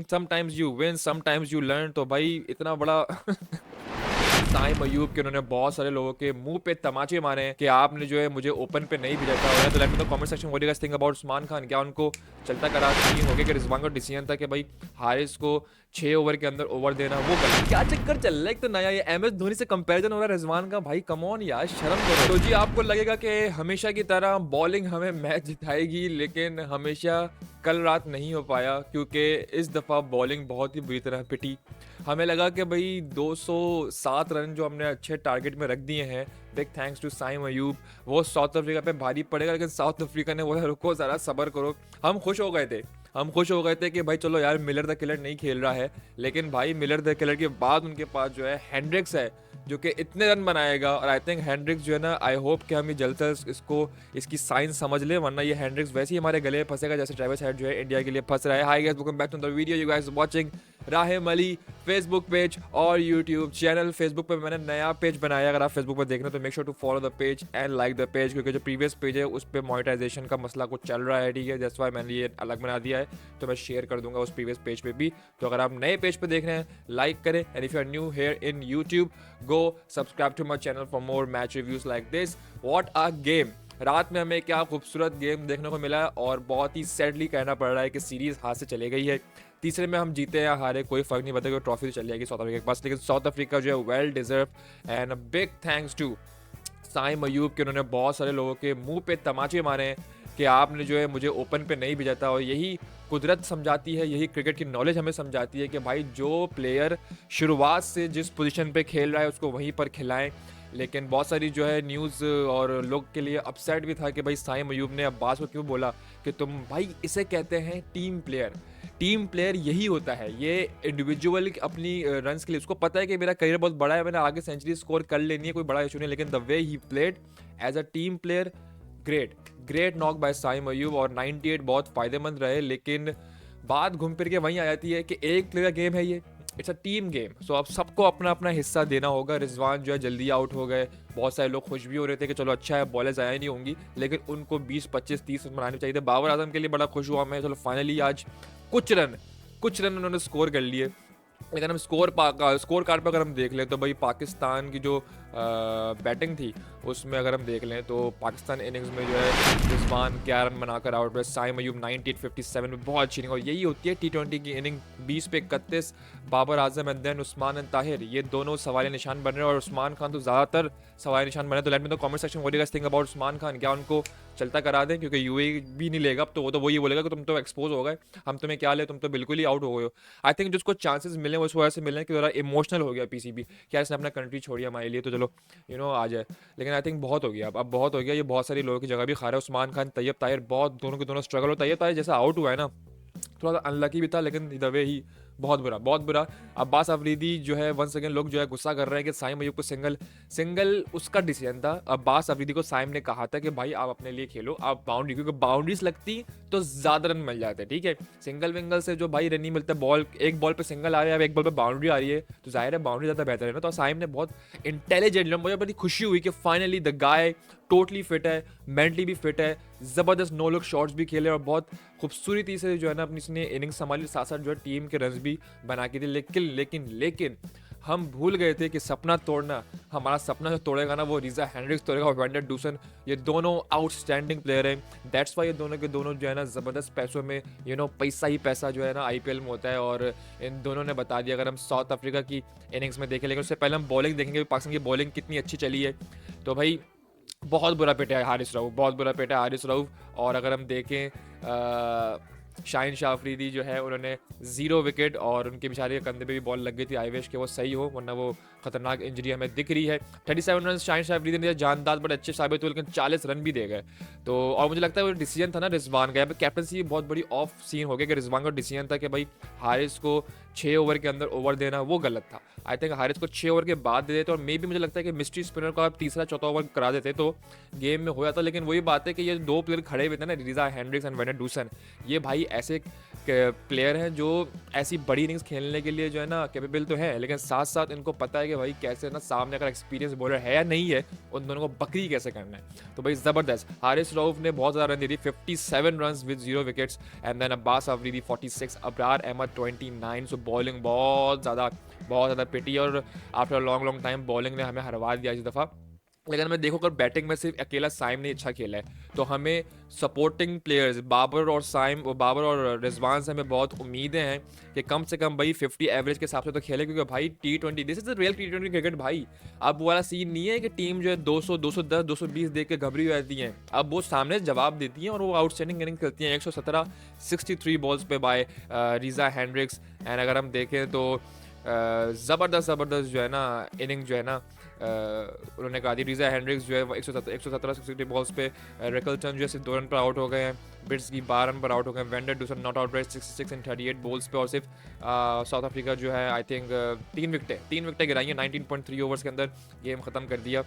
Sometimes you win sometimes you learn. तो भाई इतना बड़ा साइम अयूब के उन्होंने बहुत सारे लोगों के मुंह पे तमाचे मारे हैं कि आपने जो है मुझे ओपन पे नहीं भेजा था। तो let me know comment section what you guys think about Usman Khan. क्या उनको चलता करा नहीं हो गया कि रिजवान का डिसीजन था कि भाई हारिस को 6 ओवर के अंदर ओवर देना वो गलत। क्या चक्कर चल रहा है? एक तो नया ये एमएस धोनी से कंपैरिजन हो रहा है रिजवान का। भाई कम ऑन यार, शर्म करो। तो जी आपको लगेगा कि हमेशा की तरह बॉलिंग हमें मैच जिताएगी, लेकिन हमेशा कल रात नहीं हो पाया क्योंकि इस दफ़ा बॉलिंग बहुत ही बुरी तरह पिटी। हमें लगा कि भाई 207 रन जो हमने अच्छे टारगेट में रख दिए हैं, big thanks to Saim Ayub, वो साउथ अफ्रीका पे भारी पड़ेगा। लेकिन साउथ अफ्रीका ने बोला रुको ज़रा सब्र करो। हम खुश हो गए थे, हम खुश हो गए थे कि भाई चलो यार मिलर द किलर नहीं खेल रहा है। लेकिन भाई मिलर द किलर के बाद उनके पास जो है हेंड्रिक्स है जो कि इतने रन बनाएगा। और आई थिंक हेंड्रिक्स जो है ना, आई होप कि हम ये जल्द से इसको इसकी साइंस समझ ले, वरना ये हेंड्रिक्स वैसे ही हमारे गले में फंसेगा जैसे ट्रेविस हेड जो है इंडिया के लिए फंस रहा है। Hi guys, welcome back to the video. You guys watching Rahim Ali Facebook page और यूट्यूब चैनल। फेसबुक पे मैंने नया पेज बनाया, अगर आप फेसबुक पर देख रहे हो तो make sure to follow the page and like the page, क्योंकि जो प्रीवियस पेज है उस पर मोनेटाइजेशन का मसला कुछ चल रहा है, ठीक है। दैट्स व्हाई मैंने ये अलग बना दिया है, तो मैं शेयर कर दूंगा उस प्रीवियस पेज पे भी। तो अगर आप नए पेज पे देख रहे हैं लाइक करें, and if you are new here in YouTube go subscribe to my channel for more match reviews like this. What a game! रात में हमें क्या खूबसूरत गेम देखने को मिला है, और बहुत ही सैडली कहना पड़ रहा है कि सीरीज हाथ से चली गई है। तीसरे में हम जीते या हारे कोई फर्क नहीं पड़ता, ट्रॉफी तो चल जाएगी साउथ अफ्रीका के पास। लेकिन साउथ अफ्रीका जो है well deserve, and big thanks to Saim Ayub के उन्होंने बहुत सारे लोगों के मुंह पे तमाचे मारे हैं कि आपने जो है मुझे ओपन पे नहीं भेजा था। और यही कुदरत समझाती है, यही क्रिकेट की नॉलेज हमें समझाती है कि भाई जो प्लेयर शुरुआत से जिस पोजीशन पे खेल रहा है उसको वहीं पर खिलाएं। लेकिन बहुत सारी जो है न्यूज़ और लोग के लिए अपसेट भी था कि भाई साइम अयूब ने अब्बास को क्यों बोला कि तुम भाई इसे कहते हैं टीम प्लेयर। टीम प्लेयर यही होता है, ये इंडिविजुअल अपनी रन्स के लिए, उसको पता है कि मेरा करियर बहुत बड़ा है, मैंने आगे सेंचुरी स्कोर कर लेनी है, कोई बड़ा इशू नहीं। लेकिन the way he played as a team player, great great knock by Saim Ayub. और 98 बहुत फायदेमंद रहे। लेकिन बात घूम फिर के वहीं आ जाती है कि एक प्लेयर का गेम है ये, इट्स अ टीम गेम। सो अब सबको अपना अपना हिस्सा देना होगा। रिजवान जो है जल्दी आउट हो गए, बहुत सारे लोग खुश भी हो रहे थे कि चलो अच्छा है बॉलें ज़ाया नहीं होंगी, लेकिन उनको 20 25 30 रन बनाने चाहिए थे। बाबर आजम के लिए बड़ा खुश हुआ मैं, चलो फाइनली आज कुछ रन उन्होंने स्कोर कर लिए। लेकिन हम स्कोर कार्ड पर अगर हम देख लें तो भाई पाकिस्तान की जो बैटिंग थी उसमें अगर हम देख लें तो पाकिस्तान इनिंग्स में जो है रिजवान 11 रन बनाकर आउट हुए, साइम अयूब 98 57 में बहुत अच्छी इनिंग। और यही होती है टी20 की इनिंग, 20 पे 31। Babar Azam and then Usman and Tahir, ये दोनों सवाल निशान बन रहे हैं, और उस्मान खान तो ज़्यादातर सवाल निशान बने। तो let me know comment section what you guys think about Usman Khan. क्या उनको चलता करा दें? क्योंकि यूएई भी नहीं लेगा अब तो, वो तो वही बोलेगा कि तुम तो एक्सपोज हो गए, हम तुम्हें क्या ले, तुम तो बिल्कुल ही आउट हो गए हो। आई थिंक जिसको चांसेस मिले वो इस वजह से मिले कि ज़रा इमोशनल हो गया पीसीबी, क्या इसने अपना कंट्री छोड़ी हमारे लिए, तो चलो आ जाए। लेकिन आई थिंक बहुत हो गया, अब बहुत हो गया, ये बहुत सारी लोगों की जगह भी खा रहा है। उस्मान खान तैयब ताहिर बहुत दोनों के दोनों स्ट्रगल। और तैयब ताहिर जैसा आउट हुआ है ना, थोड़ा सा अनलकी भी था, लेकिन द वे ही बहुत बुरा बहुत बुरा। अब्बास अफरीदी जो है वन सेकेंड लोग जो है गुस्सा कर रहे हैं कि साइम अयूब को सिंगल उसका डिसीजन था। अब्बास अफरीदी को साइम ने कहा था कि भाई आप अपने लिए खेलो, आप बाउंड्री, क्योंकि बाउंड्रीज लगती तो ज्यादा रन मिल जाते, ठीक है। सिंगल विंगल से जो भाई रन नहीं मिलता, बॉल एक बॉल पे सिंगल आ रहा है, अब एक बॉल पे बाउंड्री आ रही है, तो जाहिर है बाउंड्री ज्यादा बेहतर है ना। तो साइम ने बहुत इंटेलिजेंट, मुझे बड़ी खुशी हुई कि finally the guy totally fit है, मेंटली भी फिट है, जबरदस्त नो लुक शॉट्स भी खेले और बहुत खूबसूरती से जो है ना अपनी इसने इनिंग्स संभाली, साथ साथ जो है टीम के रन्स भी बना के थे। लेकिन हम भूल गए थे कि सपना तोड़ना, हमारा सपना जो तोड़ेगा ना वो रीजा हेंड्रिक्स तोड़ेगा और वेंडर डूसन। ये दोनों आउटस्टैंडिंग प्लेयर हैं, दैट्स वाई ये दोनों के दोनों जो है ना ज़बरदस्त पैसों में पैसा ही पैसा जो है ना आईपीएल में होता है। और इन दोनों ने बता दिया। अगर हम साउथ अफ्रीका की इनिंग्स में देखें, लेकिन उससे पहले हम बॉलिंग देखेंगे, पाकिस्तान की बॉलिंग कितनी अच्छी चली है। तो भाई बहुत बुरा पिटा है हारिस रऊफ, बहुत बुरा पिटा है हारिस रऊफ। और अगर हम देखें शाहिन शाह अफरीदी जो है उन्होंने 0 विकेट, और उनके बेचारे कंधे पे भी बॉल लग गई थी। आई विश कि वो सही हो, वरना वो खतरनाक इंजरी हमें दिख रही है। 37 रन शाहिन शाह अफरीदी ने जानदार बड़े अच्छे साबित हुए, लेकिन 40 रन भी दे गए। तो और मुझे लगता है वो डिसीजन था ना रिजवान का, यहाँ पे कैप्टनसी बहुत बड़ी ऑफ सीन हो गया कि रिजवान का डिसीजन था कि भाई हारिस को 6 ओवर के अंदर ओवर देना वो गलत था। आई थिंक हारिस को 6 ओवर के बाद दे देते, और मे भी मुझे लगता है कि मिस्ट्री स्पिनर को आप तीसरा चौथा ओवर करा देते तो गेम में हो जाता। लेकिन वही बात है कि ये दो प्लेयर खड़े हुए थे ना, Reeza Hendricks and van der Dussen, ये भाई ऐसे प्लेयर हैं जो ऐसी बड़ी इनिंग्स खेलने के लिए जो है ना कैपेबल तो है, लेकिन साथ साथ इनको पता है कि भाई कैसे ना सामने अगर एक्सपीरियंस बॉलर है या नहीं है, उन दोनों को बकरी कैसे करना है। तो भाई ज़बरदस्त, हारिस रऊफ ने बहुत ज़्यादा रन दी थी, 57 run with 0 wickets, and then Abbas Afridi 46, Abrar Ahmed 29। So bowling बहुत ज़्यादा पिटी, और after long long time bowling ने हमें हरवा दिया इस दफ़ा। लेकिन मैं देखो, अगर बैटिंग में सिर्फ अकेला साइम ने अच्छा खेला है, तो हमें सपोर्टिंग प्लेयर्स बाबर और रिजवान से हमें बहुत उम्मीदें हैं कि कम से कम भाई 50 एवरेज के हिसाब से तो खेले, क्योंकि भाई T20 this is the real T20 cricket भाई। अब वो वाला सीन नहीं है कि टीम जो है 200 210 220 देख के घबरी हो जाती है, अब वो सामने जवाब देती हैं और वो आउटस्टैंडिंग इनिंग खेलती हैं। 117 63 बॉल्स पे बाय रीजा हैंड्रिक्स। एंड अगर हम देखें तो ज़बरदस्त जो है ना इनिंग जो है ना उन्होंने कहा थी। रीजा हैंड्रिक्स जो है 117 60 बॉल्स पे, रिकल्टन जो है सिर्फ 2 रन पर आउट हो गए हैं, बिट्स की 12 रन पर आउट हो गए हैं, vendor Dussen not out rate 66 in 38 balls पे, और सिर्फ साउथ अफ्रीका जो है आई थिंक 3 विकेटें गिराई हैं 19.3 ओवर्स के अंदर, गेम ख़त्म कर दिया।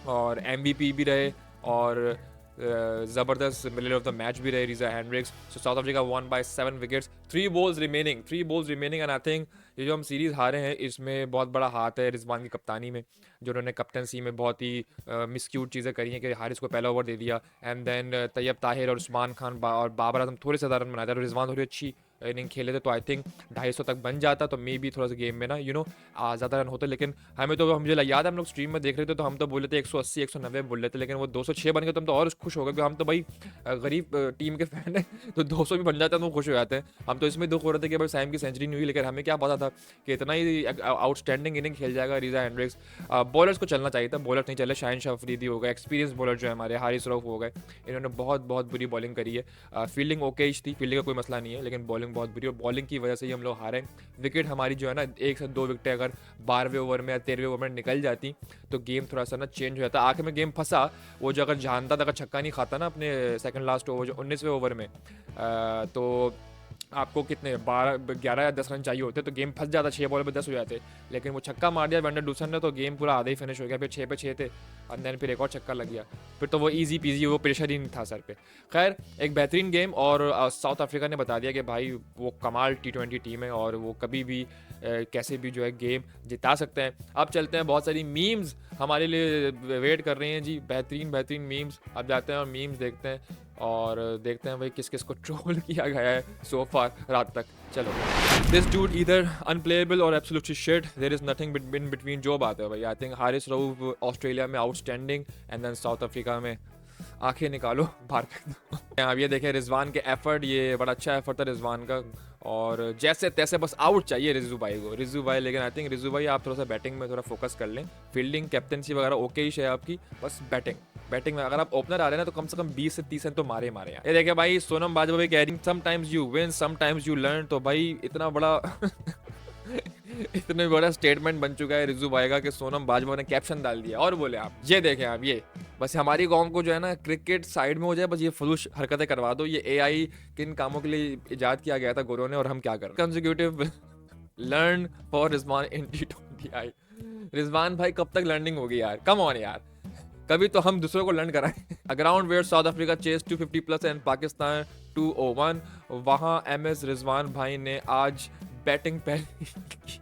और MVP भी रहे और ज़बरदस्त मिडल ऑफ द मैच भी रहे Reeza Hendricks. So South Africa one by 7 wickets, 3 balls remaining. And I think ये जो हम सीरीज़ हारे हैं इसमें बहुत बड़ा हाथ है रिजवान की कप्तानी में, जो उन्होंने कैप्टनसी में बहुत ही मिसक्यूट चीज़ें करी हैं कि हारिस को पहला ओवर दे दिया, एंड देन तैयब ताहिर और उस्मान खान और बाबर आजम थोड़े से ज़्यादा रन बनाए थे, और रिजवान थोड़ी अच्छी इनिंग खेले थे, तो आई थिंक 250 तक बन जाता, तो मे भी थोड़ा सा गेम में ना ज़्यादा रन होते। लेकिन मुझे याद है हम लोग स्ट्रीम में देख रहे थे तो हम तो बोले थे 180 190 बोल रहे थे, लेकिन वो 206 बन गए तो हम तो और खुश हो गए, क्योंकि हम तो भाई गरीब टीम के फैन है, तो 200 भी बन जाता है तो खुश हो जाते हैं। हम तो इसमें दुख हो रहे थे कि भाई सैम की सेंचुरी नहीं हुई, लेकिन हमें क्या पता था कि इतना ही आउटस्टैंडिंग इनिंग खेल जाएगा रीजा हैंड्रिक्स। बॉलर्स को चलना चाहिए था, बॉलर नहीं चले, शाहिन शाह अफरीदी हो गए, एक्सपीरियंस बॉलर जो है हमारे हारिस रऊफ हो गए, इन्होंने बहुत बुरी बॉलिंग करी है। फील्डिंग ओके थी, फील्डिंग का कोई मसला नहीं है, लेकिन बॉलिंग बहुत बुरी, और बॉलिंग की वजह से ही हम लोग हारे। विकेट हमारी जो है ना 1 से 2 विकेटें अगर 12वें ओवर में या 13वें ओवर में निकल जाती तो गेम थोड़ा सा ना चेंज हो जाता। आखिर में गेम फंसा, वो जो अगर जानता था, अगर छक्का नहीं खाता ना अपने सेकंड लास्ट ओवर जो 19वें ओवर में, तो आपको कितने 11 या 10 रन चाहिए होते, तो गेम फंस जाता, 6 बॉल पे 10 हो जाते। लेकिन वो छक्का मार दिया वेंडर डूसन ने, तो गेम पूरा आधा ही फिनिश हो गया, फिर 6 पे 6 थे, और देन फिर एक और छक्का लग गया, फिर तो वो इजी पीजी, वो प्रेशर ही नहीं था सर पे। खैर एक बेहतरीन गेम, और साउथ अफ्रीका ने बता दिया कि भाई वो कमाल T20 टीम है, और वो कभी भी कैसे भी जो है गेम जिता सकते हैं। अब चलते हैं, बहुत सारी मीम्स हमारे लिए वेट कर रही हैं जी, बेहतरीन मीम्स। अब जाते हैं और मीम्स देखते हैं, और देखते हैं भाई किस किस को ट्रोल किया गया है सो फार रात तक। चलो, दिस डूड ईदर अनप्लेएबल और absolutely shit, there is nothing in between, जो बात है भाई। I think Haris Rauf Australia में outstanding, and then South Africa में आंखें निकालो बाहर फेंक दो। आप ये देखें रिजवान के एफर्ट, ये बड़ा अच्छा एफर्ट था रिजवान का, और जैसे तैसे बस आउट चाहिए रिजू भाई। लेकिन आई थिंक रिजू भाई आप थोड़ा सा बैटिंग में थोड़ा फोकस कर लें, फील्डिंग कैप्टनसी वगैरह ओके ही है आपकी, बस बैटिंग में अगर आप ओपनर आ रहे हैं ना तो कम से कम 20 से 30 रन तो मारे यार। ये देखे भाई, सोनम बाजवा भाई कह रही sometimes you win sometimes you learn, तो भाई इतना बड़ा स्टेटमेंट बन चुका है रिजू भाई का कि सोनम बाजवा ने कैप्शन डाल दिया, और बोले आप ये देखें, आप ये बस हमारी गाँव को जो है ना क्रिकेट साइड में हो जाए, बस ये फलूश हरकतें करवा दो। ये AI किन कामों के लिए इजाद किया गया था गोरों ने, और हम क्या कर रहे हैं। Consecutive learn for Rizwan in T20। Rizwan भाई कब तक लर्निंग होगी यार, कम ऑन यार, कभी तो हम दूसरों को लर्न कराएं। Ground where South Africa chase 250 plus and Pakistan 201, वहाँ MS रिजवान भाई ने आज बैटिंग पहली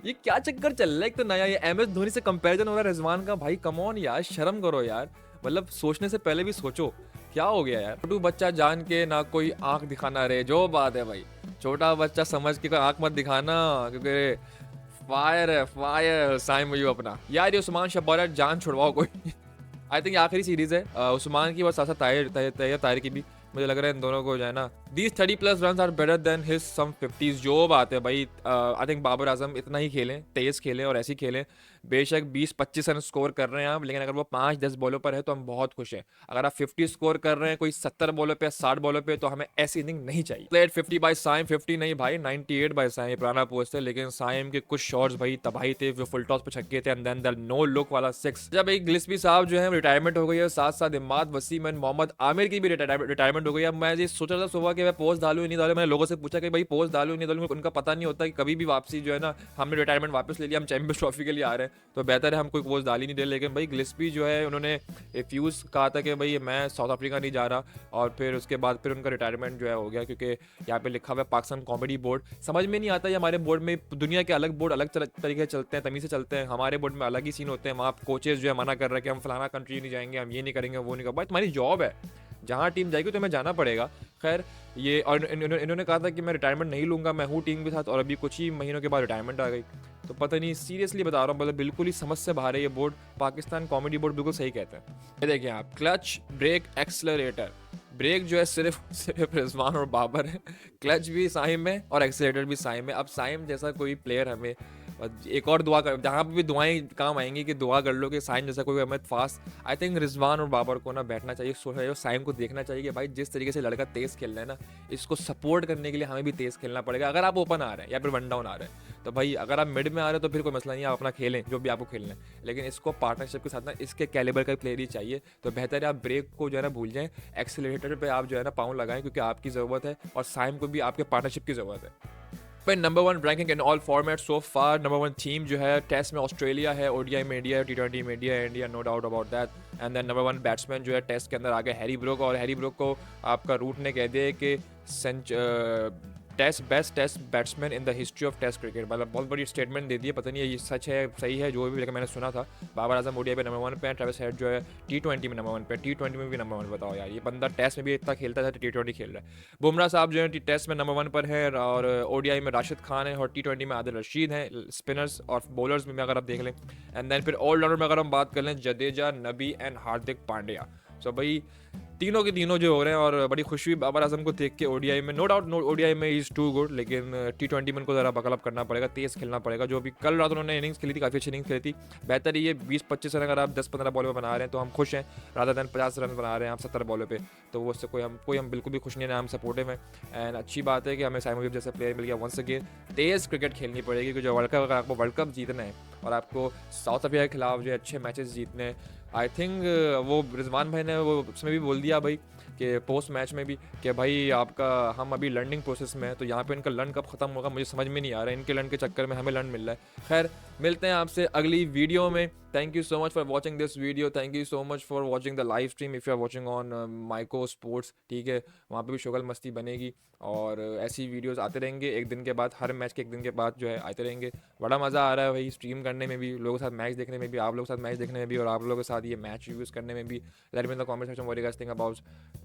ये क्या चक्कर चल रहा है, एक तो नया ये MS धोनी से कंपैरिजन हो रहा है रिजवान का, भाई कम ऑन यार, शर्म करो यार, मतलब सोचने से पहले भी सोचो, क्या हो गया यार। छोटू बच्चा जान के ना कोई आंख दिखाना रे, जो बात है भाई, छोटा बच्चा समझ के कोई आंख मत दिखाना, क्योंकि फायर साइम यू अपना यार। ये उस्मान शब्बार जान छुड़वाओ कोई। आई थिंक आखिरी सीरीज है उस्मान की, बस साथ ताहिर की भी, मुझे लग रहा है इन दोनों को जो है ना, these 30 plus run are better than his some 50s, जो बात है भाई। आई थिंक बाबर आजम इतना ही खेलें, तेज खेलें और ऐसे ही खेलें, बेशक 20-25 रन स्कोर कर रहे हैं आप, लेकिन अगर वो 5-10 बॉलों पर है तो हम बहुत खुश हैं। अगर आप 50 स्कोर कर रहे हैं कोई 70 बॉलों पे 60 बॉलों पे, तो हमें ऐसी इनिंग नहीं चाहिए। प्लेड 50 बाय साइम, 50 नहीं भाई 98 बाय साइम, पुराना पोस्ट है, लेकिन साइम के कुछ शॉट्स भाई तबाही थे, वो फुल टॉस पे छक्के थे, and then the no look वाला 6। जब एक गिल्स्पी साहब जो है रिटायरमेंट हो गई है, साथ साथ इमाद वसीम एंड मोहम्मद आमिर की भी रिटायरमेंट हो गई है। अब मैं ये सोच रहा था सुबह कि मैं पोस्ट डालूँ या नहीं डालूँ, मैंने लोगों से पूछा कि भाई पोस्ट डालूँ या नहीं डालूँ, उनका पता नहीं होता कि कभी भी वापसी जो है ना, हमने रिटायरमेंट वापस ले लिया, हम चैंपियंस ट्रॉफी के लिए आ रहे हैं, तो बेहतर है हम कोई पोस्ट डाल ही नहीं दे। लेकिन भाई गिलेस्पी जो है उन्होंने फ्यूज़ कहा था कि भाई मैं साउथ अफ्रीका नहीं जा रहा, और फिर उसके बाद फिर उनका रिटायरमेंट जो है हो गया, क्योंकि यहाँ पे लिखा हुआ है पाकिस्तान कॉमेडी बोर्ड। समझ में नहीं आता ये हमारे बोर्ड में, दुनिया के अलग बोर्ड अलग तरीके से चलते हैं, तमीज़ से चलते हैं, हमारे बोर्ड में अलग ही सीन होते हैं। वहाँ कोचेज जो है मना कर रहे हैं कि हम फलाना कंट्री नहीं जाएंगे, हम ये नहीं करेंगे, वो नहीं करेंगे। भाई तुम्हारी जॉब है, जहाँ टीम जाएगी तो हमें जाना पड़ेगा। खैर ये, और इन्होंने कहा था कि मैं रिटायरमेंट नहीं लूँगा, मैं हूँ टीम के साथ, और अभी कुछ ही महीनों के बाद रिटायरमेंट आ गई। तो पता नहीं, सीरियसली बता रहा हूँ, मतलब बिल्कुल ही समझ से बाहर है ये बोर्ड। पाकिस्तान कॉमेडी बोर्ड बिल्कुल सही कहते हैं। ये देखिए आप, क्लच, ब्रेक, एक्सलरेटर। ब्रेक जो है सिर्फ रिजवान और बाबर है, क्लच भी साइम है और एक्सीलेटर भी साइम है। अब साइम जैसा कोई प्लेयर हमें, एक और दुआ कर, जहाँ पे भी दुआएं काम आएंगी कि दुआ कर लो कि साइम जैसा कोई हमें फास्ट, आई थिंक रिजवान और बाबर को ना बैठना चाहिए, सोचना चाहिए, साइम को देखना चाहिए कि भाई जिस तरीके से लड़का तेज़ खेल रहा है ना, इसको सपोर्ट करने के लिए हमें भी तेज़ खेलना पड़ेगा। अगर आप ओपन आ रहे हैं या फिर वन डाउन आ रहे हैं तो भाई, अगर आप मिड में आ रहे हो तो फिर कोई मसला नहीं, आप अपना खेलें जो भी आपको खेलना है, लेकिन इसको पार्टनरशिप के साथ ना इसके कैलिबर का प्लेयर ही चाहिए। तो बेहतर है आप ब्रेक को जो है ना भूल जाएं, एक्सीलरेटर पे आप जो है ना पाँव लगाएं, क्योंकि आपकी ज़रूरत है और साइम को भी आपके पार्टनरशिप की ज़रूरत है। पर number 1 ranking in all format so far, number 1 team जो है टेस्ट में ऑस्ट्रेलिया है, ओडीआई में इंडिया है, T20 में इंडिया है, India, no doubt about that. And then number 1 batsman जो है टेस्ट के अंदर आ गए हैरी ब्रूक, और हैरी ब्रूक को आपका रूट ने कह दिया कि best test batsman in the history of test cricket. मतलब बहुत बड़ी स्टेटमेंट दे दी है, पता नहीं ये सच है सही है जो भी, लेकिन मैंने सुना था। बाबर आजम ओडीआई पे नंबर 1 पे है, ट्रेविस हेड जो है T20 में नंबर 1 पे, T20 में भी नंबर 1। बताओ यार, ये बंदा टेस्ट में भी इतना खेलता था, T20 खेल रहा है। बुमराह साहब जो है टेस्ट में नंबर 1 पर है, और ओडीआई में राशिद खान है, और T20 में आदिल रशीद हैं। स्पिनर्स और बॉलर्स में अगर आप देख लें, एंड देन फिर ऑलराउंडर में अगर हम बात कर लें, जडेजा, नबी एंड हार्दिक पांड्या। सो भाई तीनों के तीनों जो हो रहे हैं, और बड़ी खुशी हुई बाबर आजम को देख के ओडीआई में। नो डाउट ओडीआई में इज़ टू गुड, लेकिन T20 में उनको ज़रा बकल अप करना पड़ेगा, तेज़ खेलना पड़ेगा। जो भी कल रात उन्होंने इनिंग्स खेली थी, काफ़ी अच्छी इनिंग्स खेली थी। बेहतर ये 20-25 रन अगर आप 10-15 बॉलों पर बना रहे हैं तो हम खुश हैं, रादर देन 50 रन बना रहे हैं आप 70 बॉलों पे, तो वो उससे कोई हम बिल्कुल भी खुश नहीं है, हम सपोर्टिव हैं। एंड अच्छी बात है कि हमें साइम अयूब जैसे प्लेयर मिल गया। वंस अगेन तेज़ क्रिकेट खेलनी पड़ेगी, क्योंकि जो वर्ल्ड कप, अगर आपको वर्ल्ड कप जीतना है और आपको साउथ अफ्रीका के खिलाफ जो अच्छे मैचेस जीतने हैं, आई थिंक वो रिजवान भाई ने वो उसमें भी बोल दिया भाई कि पोस्ट मैच में भी, कि भाई आपका, हम अभी लर्निंग प्रोसेस में है, तो यहाँ पे इनका लर्न कब ख़त्म होगा मुझे समझ में नहीं आ रहा है। इनके लर्न के चक्कर में हमें लर्न मिल रहा है। खैर मिलते हैं आपसे अगली वीडियो में। Thank you so much for watching this video, thank you so much for watching the live stream if you are watching on Maiko Sports. ठीक है, वहाँ पे भी शोगल मस्ती बनेगी, और ऐसी वीडियोस आते रहेंगे एक दिन के बाद, हर मैच के एक दिन के बाद जो है आते रहेंगे। बड़ा मज़ा आ रहा है भाई स्ट्रीम करने में भी, लोगों के साथ मैच देखने में भी, आप लोगों के साथ मैच देखने में भी, और आप लोगों के साथ ये मैच रिव्यूज़ करने में भी। Let me in the comment section what you guys think about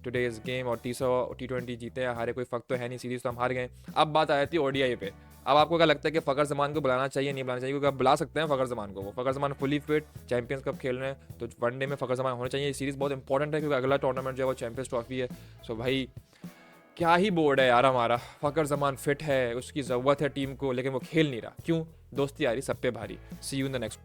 today's game. और 300 T20 जीते हैं, हारे कोई फ़र्क तो है नहीं, सीरीज़ तो हम हार गए। अब बात आ जाती है ओडीआई पे। अब आपको क्या लगता है कि फ़खर जमान को बुलाना चाहिए नहीं बुलाना चाहिए? क्योंकि आप बुला सकते हैं फ़खर जमान को, वो Fakhar Zaman fully fit, champions cup खेल रहे हैं, तो वनडे में फ़खर जमान होना चाहिए। ये सीरीज़ बहुत इंपॉर्टेंट है, क्योंकि अगला टूर्नामेंट जो है वो चैंपियंस ट्रॉफी है। सो भाई क्या ही बोर्ड है यार हमारा, फ़खर जमान फिट है, उसकी ज़रूरत है टीम को, लेकिन वो खेल नहीं रहा। क्यों? दोस्ती आ रही सब पे भारी। सी यू इन द नेक्स्ट।